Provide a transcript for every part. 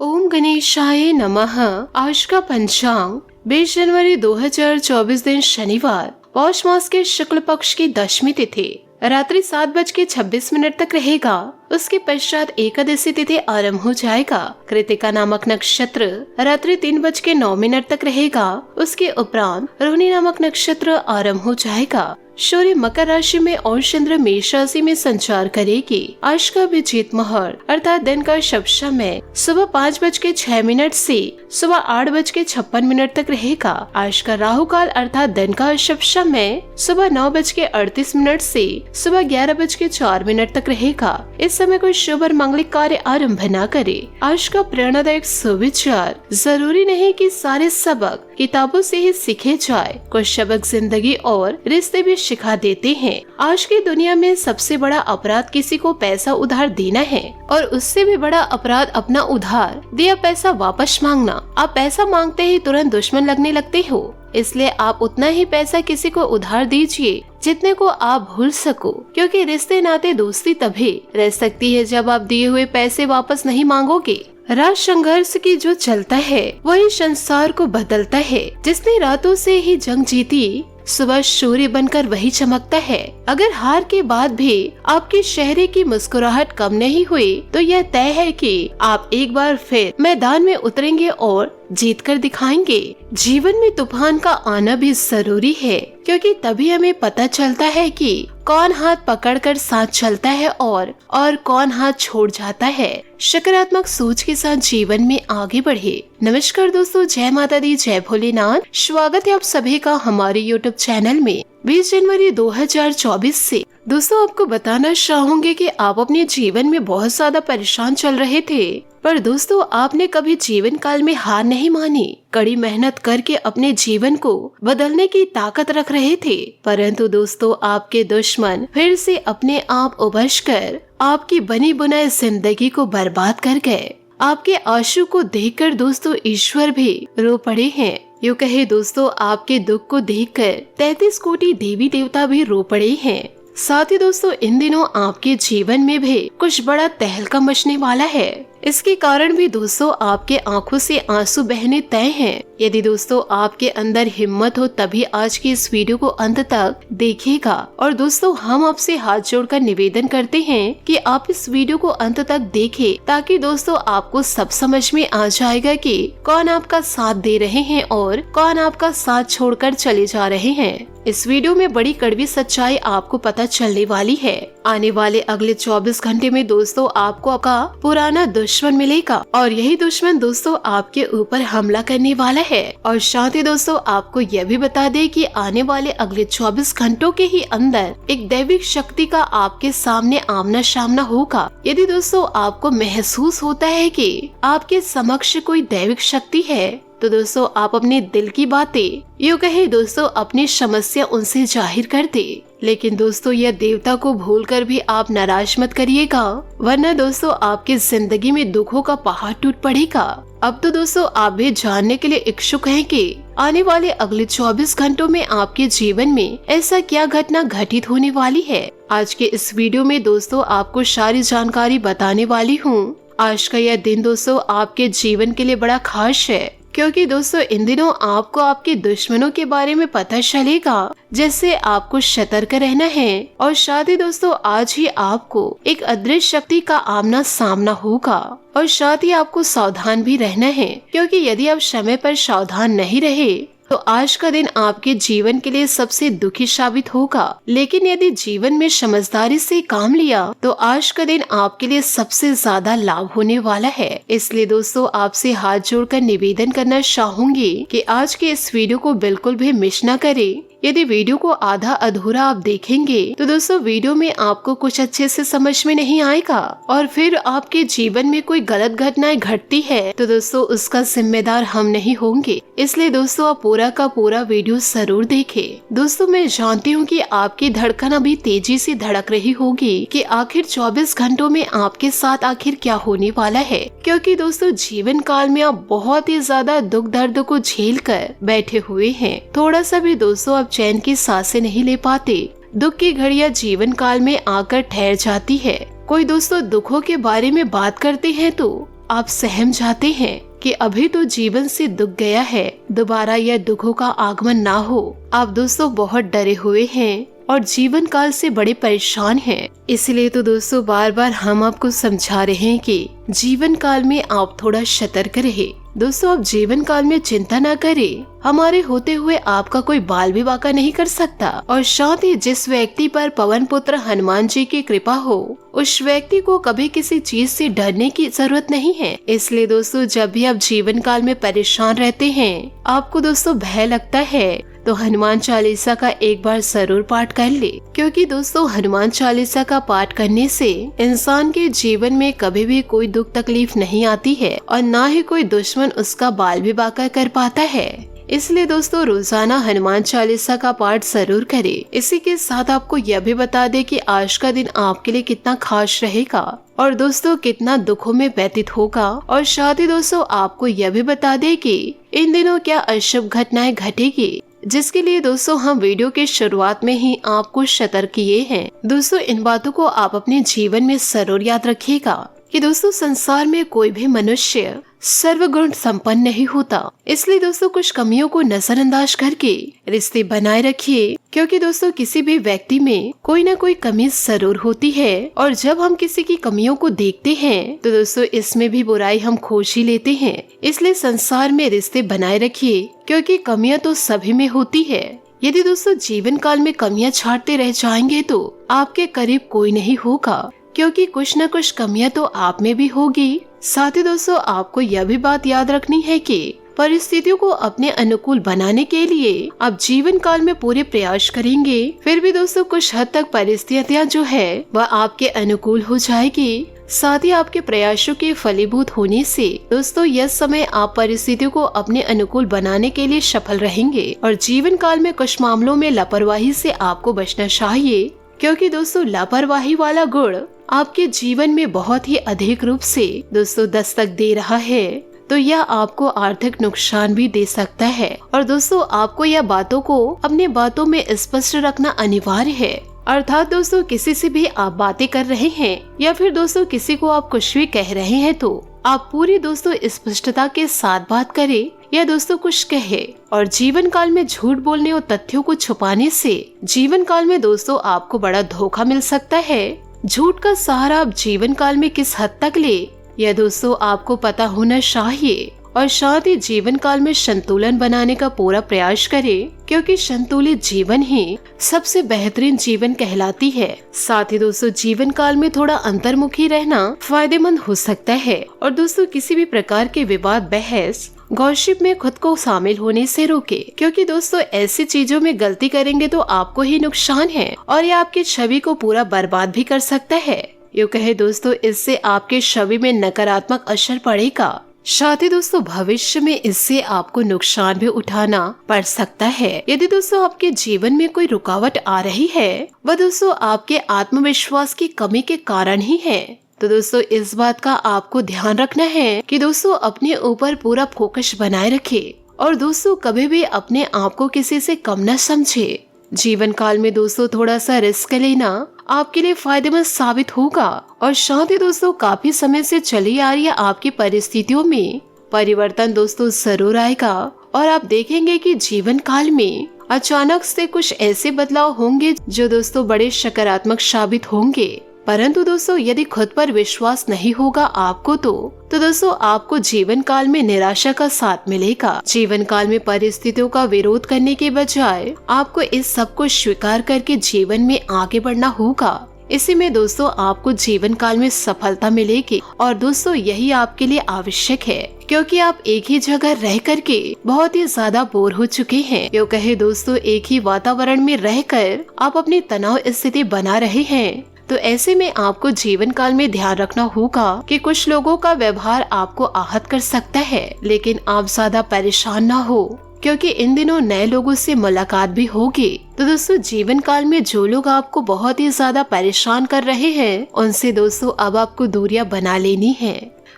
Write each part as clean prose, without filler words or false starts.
ओम गणेशाय नमः। आज का पंचांग 20 जनवरी 2024 दिन शनिवार, पौष मास के शुक्ल पक्ष की दशमी तिथि रात्रि 7:26 तक रहेगा। उसके पश्चात एकादशी तिथि आरंभ हो जाएगा। कृतिका नामक नक्षत्र रात्रि 3:09 तक रहेगा। उसके उपरांत रोहिणी नामक नक्षत्र आरंभ हो जाएगा। सूर्य मकर राशि में और चंद्र मेष राशि में संचार करेगी। आज का अभिजीत मुहूर्त अर्थात दिन का शुभ समय सुबह 5:06 से सुबह 8:56 तक रहेगा। आज का राहु काल अर्थात दिन का शुभ समय सुबह 9:38 से सुबह 11:04 तक रहेगा। इस समय कोई शुभ और मांगलिक कार्य आरंभ न करे। आज का प्रेरणादायक सुविचार, जरूरी नहीं कि सारे सबक किताबों से ही सीखे जाए, कुछ सबक जिंदगी और रिश्ते भी सिखा देते हैं। आज की दुनिया में सबसे बड़ा अपराध किसी को पैसा उधार देना है और उससे भी बड़ा अपराध अपना उधार दिया पैसा वापस मांगना। आप पैसा मांगते ही तुरंत दुश्मन लगने लगते हो, इसलिए आप उतना ही पैसा किसी को उधार दीजिए जितने को आप भूल सको, क्योंकि रिश्ते नाते दोस्ती तभी रह सकती है जब आप दिए हुए पैसे वापस नहीं मांगोगे। राज संघर्ष की जो चलता है वही संसार को बदलता है। जिसने रातों से ही जंग जीती सुबह सूर्य बनकर वही चमकता है। अगर हार के बाद भी आपके चेहरे की मुस्कुराहट कम नहीं हुई तो यह तय है कि आप एक बार फिर मैदान में उतरेंगे और जीत कर दिखाएंगे। जीवन में तूफान का आना भी जरूरी है, क्योंकि तभी हमें पता चलता है कि कौन हाथ पकड़कर साथ चलता है और कौन हाथ छोड़ जाता है। सकारात्मक सोच के साथ जीवन में आगे बढ़े। नमस्कार दोस्तों, जय माता दी, जय भोलेनाथ। स्वागत है आप सभी का हमारे यूट्यूब चैनल में। 20 जनवरी 2024 से दोस्तों आपको बताना चाहूंगे कि आप अपने जीवन में बहुत ज्यादा परेशान चल रहे थे, पर दोस्तों आपने कभी जीवन काल में हार नहीं मानी। कड़ी मेहनत करके अपने जीवन को बदलने की ताकत रख रहे थे, परंतु दोस्तों आपके दुश्मन फिर से अपने आप उभरकर आपकी बनी बुनाई जिंदगी को बर्बाद कर गए। आपके आंसू को देखकर दोस्तों ईश्वर भी रो पड़े हैं। यूँ कहे दोस्तों आपके दुख को देखकर 33 कोटि देवी देवता भी रो पड़े हैं। साथ ही दोस्तों इन दिनों आपके जीवन में भी कुछ बड़ा तहलका मचने वाला है। इसके कारण भी दोस्तों आपके आंखों से आंसू बहने तय हैं। यदि दोस्तों आपके अंदर हिम्मत हो तभी आज की इस वीडियो को अंत तक देखिएगा। और दोस्तों हम आपसे हाथ जोड़कर निवेदन करते हैं कि आप इस वीडियो को अंत तक देखें, ताकि दोस्तों आपको सब समझ में आ जाएगा कि कौन आपका साथ दे रहे हैं और कौन आपका साथ छोड़कर चले जा रहे हैं। इस वीडियो में बड़ी कड़वी सच्चाई आपको पता चलने वाली है। आने वाले अगले 24 घंटे में दोस्तों आपको आपका पुराना दुश्मन मिलेगा और यही दुश्मन दोस्तों आपके ऊपर हमला करने वाला है। और साथ ही दोस्तों आपको यह भी बता दे कि आने वाले अगले 24 घंटों के ही अंदर एक दैविक शक्ति का आपके सामने आमना सामना होगा। यदि दोस्तों आपको महसूस होता है कि आपके समक्ष कोई दैविक शक्ति है तो दोस्तों आप अपने दिल की बातें, यूँ कहे दोस्तों अपनी समस्या उनसे जाहिर कर दे। लेकिन दोस्तों यह देवता को भूलकर भी आप नाराज मत करिएगा, वरना दोस्तों आपकी जिंदगी में दुखों का पहाड़ टूट पड़ेगा। अब तो दोस्तों आप भी जानने के लिए इच्छुक हैं कि आने वाले अगले 24 घंटों में आपके जीवन में ऐसा क्या घटना घटित होने वाली है। आज के इस वीडियो में दोस्तों आपको सारी जानकारी बताने वाली हूँ। आज का यह दिन दोस्तों आपके जीवन के लिए बड़ा खास है, क्योंकि दोस्तों इन दिनों आपको आपके दुश्मनों के बारे में पता चलेगा, जिससे आपको सतर्क रहना है। और साथ ही दोस्तों आज ही आपको एक अदृश्य शक्ति का आमना सामना होगा और साथ ही आपको सावधान भी रहना है, क्योंकि यदि आप समय पर सावधान नहीं रहे तो आज का दिन आपके जीवन के लिए सबसे दुखी साबित होगा। लेकिन यदि जीवन में समझदारी से काम लिया तो आज का दिन आपके लिए सबसे ज्यादा लाभ होने वाला है। इसलिए दोस्तों आपसे हाथ जोड़कर निवेदन करना चाहूंगी कि आज के इस वीडियो को बिल्कुल भी मिस न करें। यदि वीडियो को आधा अधूरा आप देखेंगे तो दोस्तों वीडियो में आपको कुछ अच्छे से समझ में नहीं आएगा और फिर आपके जीवन में कोई गलत घटनाएं घटती है तो दोस्तों उसका जिम्मेदार हम नहीं होंगे। इसलिए दोस्तों आप पूरा का पूरा वीडियो जरूर देखें। दोस्तों मैं जानती हूँ कि आपकी धड़कन अभी तेजी से धड़क रही होगी कि आखिर 24 घंटों में आपके साथ आखिर क्या होने वाला है, क्योंकि दोस्तों जीवन काल में आप बहुत ही ज्यादा दुख दर्द को झेल कर बैठे हुए हैं। थोड़ा सा भी दोस्तों आप चैन की सांसें नहीं ले पाते। दुख की घड़ियां जीवन काल में आकर ठहर जाती है। कोई दोस्तों दुखों के बारे में बात करते हैं तो आप सहम जाते हैं कि अभी तो जीवन से दुख गया है, दोबारा यह दुखों का आगमन ना हो। आप दोस्तों बहुत डरे हुए हैं और जीवन काल से बड़े परेशान हैं। इसलिए तो दोस्तों बार बार हम आपको समझा रहे हैं कि जीवन काल में आप थोड़ा सतर्क रहे। दोस्तों आप जीवन काल में चिंता न करें, हमारे होते हुए आपका कोई बाल भी बाका नहीं कर सकता। और साथ ही जिस व्यक्ति पर पवन पुत्र हनुमान जी की कृपा हो, उस व्यक्ति को कभी किसी चीज से डरने की जरूरत नहीं है। इसलिए दोस्तों जब भी आप जीवन काल में परेशान रहते हैं, आपको दोस्तों भय लगता है, तो हनुमान चालीसा का एक बार जरूर पाठ कर ले, क्योंकि दोस्तों हनुमान चालीसा का पाठ करने से इंसान के जीवन में कभी भी कोई दुख तकलीफ नहीं आती है और ना ही कोई दुश्मन उसका बाल भी बाका कर पाता है। इसलिए दोस्तों रोजाना हनुमान चालीसा का पाठ जरूर करें। इसी के साथ आपको यह भी बता दें कि आज का दिन आपके लिए कितना खास रहेगा और दोस्तों कितना दुखों में व्यतीत होगा। और साथ ही दोस्तों आपको यह भी बता दें कि इन दिनों क्या अशुभ घटनाएं घटेगी, जिसके लिए दोस्तों हम वीडियो के शुरुआत में ही आपको सतर्क किए हैं। दोस्तों इन बातों को आप अपने जीवन में जरूर याद रखिएगा कि दोस्तों संसार में कोई भी मनुष्य सर्वगुण संपन्न नहीं होता। इसलिए दोस्तों कुछ कमियों को नजरअंदाज करके रिश्ते बनाए रखिए, क्योंकि दोस्तों किसी भी व्यक्ति में कोई ना कोई कमी जरूर होती है और जब हम किसी की कमियों को देखते हैं तो दोस्तों इसमें भी बुराई हम खोज ही लेते हैं। इसलिए संसार में रिश्ते बनाए रखिए, क्योंकि कमियां तो सभी में होती है। यदि दोस्तों जीवन काल में कमियां छांटते रह जाएंगे तो आपके करीब कोई नहीं होगा, क्योंकि कुछ न कुछ कमियां तो आप में भी होगी। साथ ही दोस्तों आपको यह भी बात याद रखनी है कि परिस्थितियों को अपने अनुकूल बनाने के लिए आप जीवन काल में पूरे प्रयास करेंगे, फिर भी दोस्तों कुछ हद तक परिस्थितियां जो है वह आपके अनुकूल हो जाएगी। साथ ही आपके प्रयासों के फलीभूत होने से दोस्तों यह समय आप परिस्थितियों को अपने अनुकूल बनाने के लिए सफल रहेंगे। और जीवन काल में कुछ मामलों में लापरवाही से आपको बचना चाहिए, क्योंकि दोस्तों लापरवाही वाला गुण आपके जीवन में बहुत ही अधिक रूप से दोस्तों दस्तक दे रहा है, तो यह आपको आर्थिक नुकसान भी दे सकता है। और दोस्तों आपको यह बातों को अपने बातों में स्पष्ट रखना अनिवार्य है। अर्थात दोस्तों किसी से भी आप बातें कर रहे हैं या फिर दोस्तों किसी को आप कुछ भी कह रहे हैं तो आप पूरी दोस्तों स्पष्टता के साथ बात करें या दोस्तों कुछ कहे। और जीवन काल में झूठ बोलने और तथ्यों को छुपाने से जीवन काल में दोस्तों आपको बड़ा धोखा मिल सकता है। झूठ का सहारा आप जीवन काल में किस हद तक ले, यह दोस्तों आपको पता होना चाहिए। और साथ ही जीवन काल में संतुलन बनाने का पूरा प्रयास करें, क्योंकि संतुलित जीवन ही सबसे बेहतरीन जीवन कहलाती है। साथ ही दोस्तों जीवन काल में थोड़ा अंतर्मुखी रहना फायदेमंद हो सकता है। और दोस्तों किसी भी प्रकार के विवाद, बहस, गॉसिप में खुद को शामिल होने से रोके, क्योंकि दोस्तों ऐसी चीजों में गलती करेंगे तो आपको ही नुकसान है और ये आपकी छवि को पूरा बर्बाद भी कर सकता है। यूँ कहे दोस्तों इससे आपके छवि में नकारात्मक असर पड़ेगा। साथ ही दोस्तों भविष्य में इससे आपको नुकसान भी उठाना पड़ सकता है। यदि दोस्तों आपके जीवन में कोई रुकावट आ रही है, वह दोस्तों आपके आत्मविश्वास की कमी के कारण ही है। तो दोस्तों इस बात का आपको ध्यान रखना है कि दोस्तों अपने ऊपर पूरा फोकस बनाए रखे और दोस्तों कभी भी अपने आप को किसी से कम न समझे। जीवन काल में दोस्तों थोड़ा सा रिस्क लेना आपके लिए फायदेमंद साबित होगा। और साथ ही दोस्तों काफी समय से चली आ रही आपकी परिस्थितियों में परिवर्तन दोस्तों जरूर आएगा और आप देखेंगे कि जीवन काल में अचानक से कुछ ऐसे बदलाव होंगे जो दोस्तों बड़े सकारात्मक साबित होंगे। परंतु दोस्तों यदि खुद पर विश्वास नहीं होगा आपको तो दोस्तों आपको जीवन काल में निराशा का साथ मिलेगा। जीवन काल में परिस्थितियों का विरोध करने के बजाय आपको इस सब को स्वीकार करके जीवन में आगे बढ़ना होगा। इसी में दोस्तों आपको जीवन काल में सफलता मिलेगी और दोस्तों यही आपके लिए आवश्यक है, क्योंकि आप एक ही जगह रह करके बहुत ही ज्यादा बोर हो चुके हैं। यूँ कहे दोस्तों एक ही वातावरण में रहकर आप अपनी तनाव स्थिति बना रहे हैं। तो ऐसे में आपको जीवन काल में ध्यान रखना होगा कि कुछ लोगों का व्यवहार आपको आहत कर सकता है, लेकिन आप ज्यादा परेशान ना हो, क्योंकि इन दिनों नए लोगों से मुलाकात भी होगी। तो दोस्तों जीवन काल में जो लोग आपको बहुत ही ज्यादा परेशान कर रहे हैं, उनसे दोस्तों अब आपको दूरियां बना लेनी है।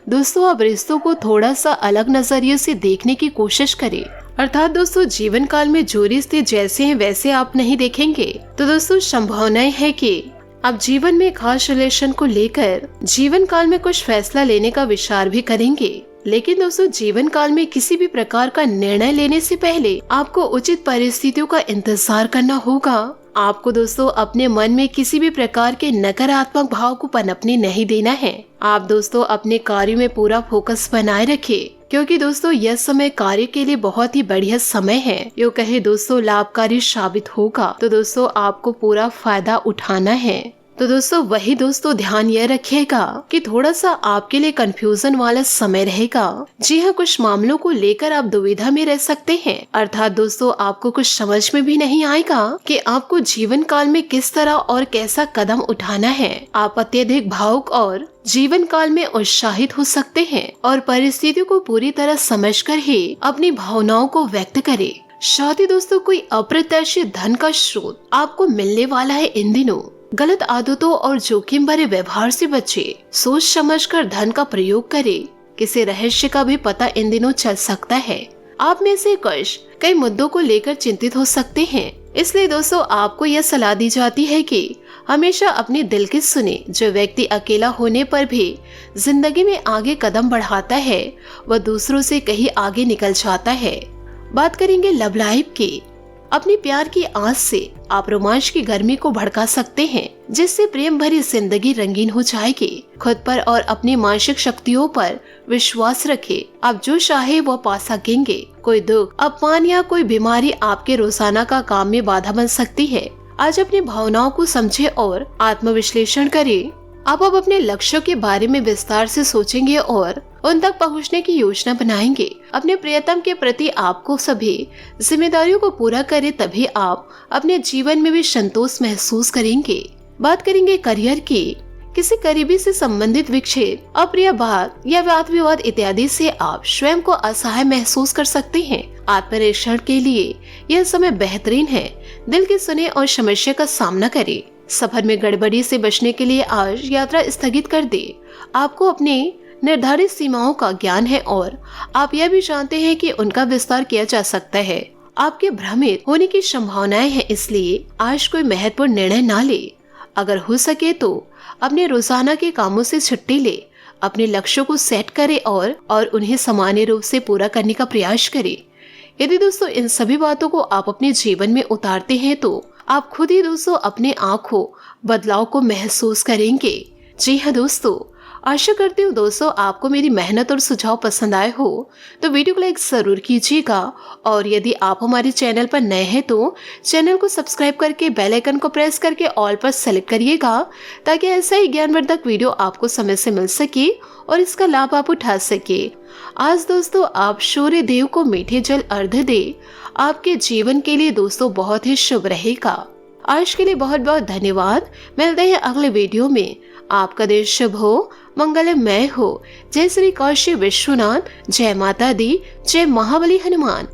दोस्तों अब रिश्तों को थोड़ा सा अलग नजरिए से देखने की कोशिश करें। अर्थात दोस्तों जीवन काल में जो रिश्ते जैसे हैं वैसे आप नहीं देखेंगे। तो दोस्तों संभावनाएं है कि आप जीवन में खास रिलेशन को लेकर जीवन काल में कुछ फैसला लेने का विचार भी करेंगे। लेकिन दोस्तों, जीवन काल में किसी भी प्रकार का निर्णय लेने से पहले आपको उचित परिस्थितियों का इंतजार करना होगा। आपको दोस्तों अपने मन में किसी भी प्रकार के नकारात्मक भाव को पनपने नहीं देना है। आप दोस्तों अपने कार्य में पूरा फोकस बनाए रखें, क्योंकि दोस्तों यह समय कार्य के लिए बहुत ही बढ़िया समय है। यो कहे दोस्तों लाभकारी साबित होगा, तो दोस्तों आपको पूरा फायदा उठाना है। तो दोस्तों वही दोस्तों ध्यान यह रखिएगा कि थोड़ा सा आपके लिए कंफ्यूजन वाला समय रहेगा। जी हाँ, कुछ मामलों को लेकर आप दुविधा में रह सकते हैं, अर्थात दोस्तों आपको कुछ समझ में भी नहीं आएगा कि आपको जीवन काल में किस तरह और कैसा कदम उठाना है। आप अत्यधिक भावुक और जीवन काल में उत्साहित हो सकते हैं और परिस्थितियों को पूरी तरह समझकर ही अपनी भावनाओं को व्यक्त करें। साथ ही दोस्तों कोई अप्रत्याशित धन का स्रोत आपको मिलने वाला है इन दिनों। गलत आदतों और जोखिम भरे व्यवहार से बचे, सोच समझकर धन का प्रयोग करें। किसी रहस्य का भी पता इन दिनों चल सकता है। आप में से कुछ कई मुद्दों को लेकर चिंतित हो सकते हैं, इसलिए दोस्तों आपको यह सलाह दी जाती है कि हमेशा अपने दिल की सुने। जो व्यक्ति अकेला होने पर भी जिंदगी में आगे कदम बढ़ाता है, वह दूसरों से कहीं आगे निकल जाता है। बात करेंगे लव लाइफ की। अपने प्यार की आस से आप रोमांच की गर्मी को भड़का सकते हैं, जिससे प्रेम भरी जिंदगी रंगीन हो जाएगी। खुद पर और अपनी मानसिक शक्तियों पर विश्वास रखें। आप जो चाहे वो पा सकेंगे। कोई दुख, अपमान या कोई बीमारी आपके रोजाना का काम में बाधा बन सकती है। आज अपनी भावनाओं को समझे और आत्मविश्लेषण करें। आप अब अपने लक्ष्यों के बारे में विस्तार से सोचेंगे और उन तक पहुंचने की योजना बनाएंगे। अपने प्रियतम के प्रति आपको सभी जिम्मेदारियों को पूरा करें, तभी आप अपने जीवन में भी संतोष महसूस करेंगे। बात करेंगे करियर की। किसी करीबी से संबंधित विक्षेप, अप्रिय बात या वाद विवाद इत्यादि से आप स्वयं को असहाय महसूस कर सकते हैं। आत्मनिरीक्षण के लिए यह समय बेहतरीन है। दिल की सुने और समस्या का सामना करें। सफर में गड़बड़ी से बचने के लिए आज यात्रा स्थगित कर दे। आपको अपने निर्धारित सीमाओं का ज्ञान है और आप यह भी जानते हैं कि उनका विस्तार किया जा सकता है। आपके भ्रमित होने की संभावनाएं हैं, इसलिए आज कोई महत्वपूर्ण निर्णय ना ले। अगर हो सके तो अपने रोजाना के कामों से छुट्टी ले। अपने लक्ष्यों को सेट करें और उन्हें सामान्य रूप से पूरा करने का प्रयास करें। यदि दोस्तों इन सभी बातों को आप अपने जीवन में उतारते हैं तो आप खुद ही दोस्तों अपने आंखों बदलाव को महसूस करेंगे। जी हाँ दोस्तों, आशा करती हूँ दोस्तों आपको मेरी मेहनत और सुझाव पसंद आए हो, तो वीडियो को लाइक जरूर कीजिएगा। और यदि आप हमारे चैनल पर नए हैं तो चैनल को सब्सक्राइब करके बेल आइकन को प्रेस करके ऑल पर सेलेक्ट करिएगा, ताकि ऐसा ही ज्ञानवर्धक वीडियो आपको समय से मिल सके और इसका लाभ आप उठा सके। आज दोस्तों आप सूर्य देव को मीठे जल अर्घ्य दे। आपके जीवन के लिए दोस्तों बहुत ही शुभ रहेगा। आज के लिए बहुत बहुत धन्यवाद। मिलते हैं अगले वीडियो में। आपका दिन शुभ हो, मंगलमय हो। जय श्री काशी विश्वनाथ, जय माता दी, जय महाबली हनुमान।